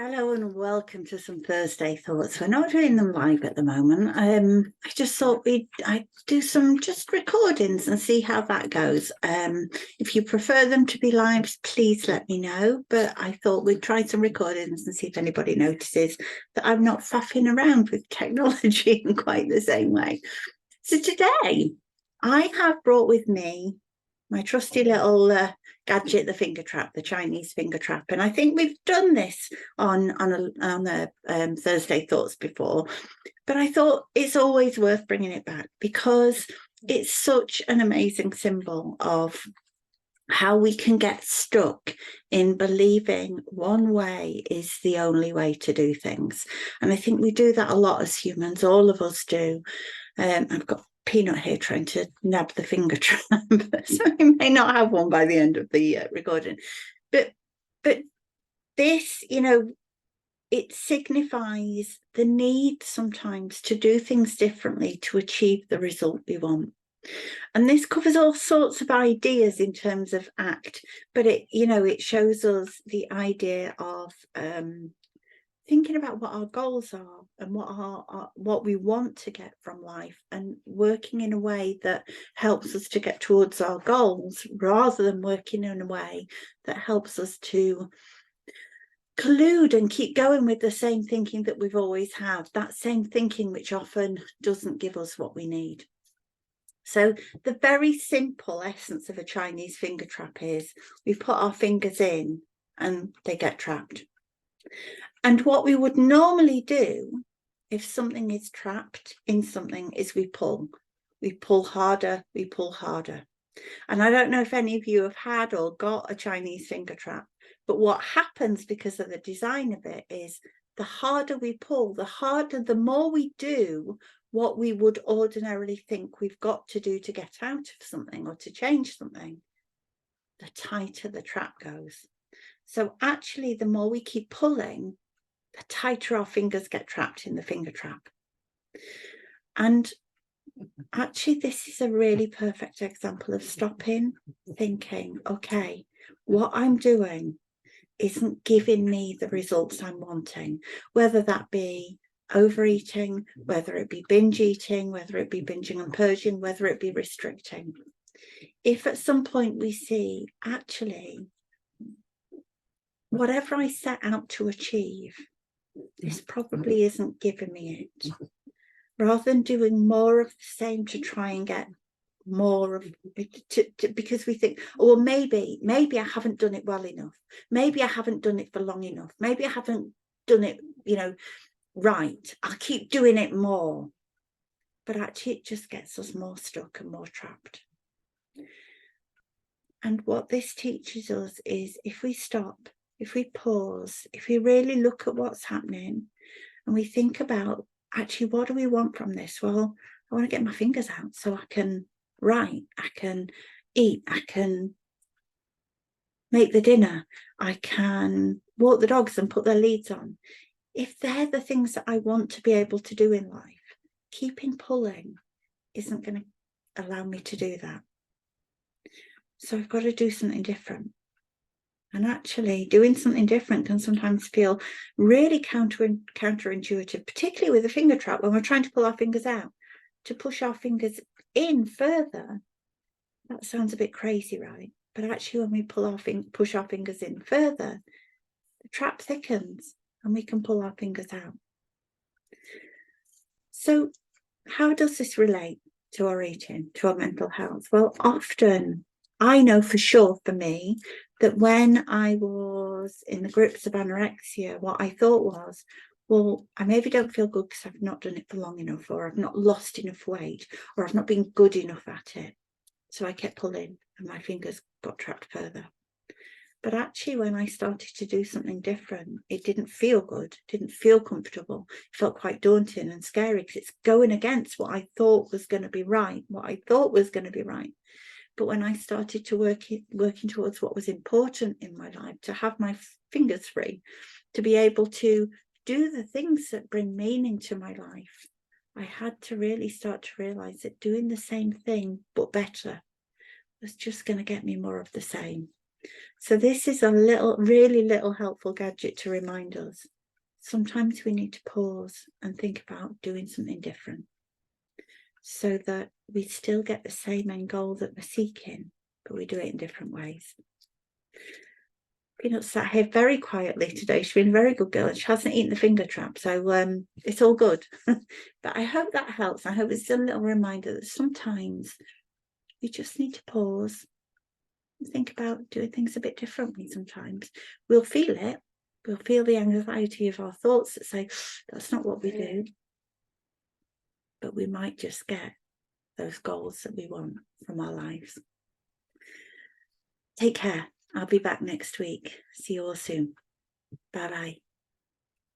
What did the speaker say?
Hello and welcome to some Thursday thoughts. We're not doing them live at the moment. I just thought I'd do some just recordings and see how that goes. If you prefer them to be live, please let me know. But I thought we'd try some recordings and see if anybody notices that I'm not faffing around with technology in quite the same way. So today I have brought with me my trusty little gadget, the finger trap, the Chinese finger trap. And I think we've done this on a Thursday Thoughts before, but I thought it's always worth bringing it back because it's such an amazing symbol of how we can get stuck in believing one way is the only way to do things. And I think we do that a lot as humans, all of us do. I've got Peanut here trying to nab the finger trap, so I may not have one by the end of the recording. But this, it signifies the need sometimes to do things differently to achieve the result we want. And this covers all sorts of ideas in terms of ACT, but it shows us the idea of thinking about what our goals are and what we want to get from life, and working in a way that helps us to get towards our goals rather than working in a way that helps us to collude and keep going with the same thinking that we've always had, that same thinking which often doesn't give us what we need. So the very simple essence of a Chinese finger trap is we put our fingers in and they get trapped. And what we would normally do if something is trapped in something is we pull harder, we pull harder. And I don't know if any of you have had or got a Chinese finger trap, but what happens because of the design of it is the harder we pull, the more we do what we would ordinarily think we've got to do to get out of something or to change something, the tighter the trap goes. So actually, the more we keep pulling, the tighter our fingers get trapped in the finger trap. And actually, this is a really perfect example of stopping, thinking, okay, what I'm doing isn't giving me the results I'm wanting, whether that be overeating, whether it be binge eating, whether it be binging and purging, whether it be restricting. If at some point we see, actually, whatever I set out to achieve, this probably isn't giving me it. Rather than doing more of the same to try and get more of because we think, oh, well, maybe I haven't done it well enough. Maybe I haven't done it for long enough. Maybe I haven't done it, right. I'll keep doing it more. But actually, it just gets us more stuck and more trapped. And what this teaches us is if we stop, if we pause, if we really look at what's happening and we think about, actually, what do we want from this? Well, I want to get my fingers out so I can write, I can eat, I can make the dinner, I can walk the dogs and put their leads on. If they're the things that I want to be able to do in life, keeping pulling isn't going to allow me to do that. So I've got to do something different. And actually, doing something different can sometimes feel really counterintuitive, particularly with a finger trap when we're trying to pull our fingers out. To push our fingers in further, that sounds a bit crazy, right? But actually, when we push our fingers in further, the trap thickens and we can pull our fingers out. So how does this relate to our eating, to our mental health? Well, often, I know for sure for me that when I was in the grips of anorexia, what I thought was, well, I maybe don't feel good because I've not done it for long enough, or I've not lost enough weight, or I've not been good enough at it. So I kept pulling and my fingers got trapped further. But actually, when I started to do something different, it didn't feel good, didn't feel comfortable. It felt quite daunting and scary because it's going against what I thought was going to be right, But when I started to working towards what was important in my life, to have my fingers free, to be able to do the things that bring meaning to my life, I had to really start to realize that doing the same thing but better was just going to get me more of the same. So this is a really little helpful gadget to remind us. Sometimes we need to pause and think about doing something different so that we still get the same end goal that we're seeking, but we do it in different ways. Peanut sat here very quietly today. She's been a very good girl. She hasn't eaten the finger trap, so it's all good. But I hope that helps. I hope it's a little reminder that sometimes we just need to pause and think about doing things a bit differently. Sometimes we'll feel it. We'll feel the anxiety of our thoughts that say, that's not what we do. But we might just get those goals that we want from our lives. Take care. I'll be back next week. See you all soon. Bye-bye.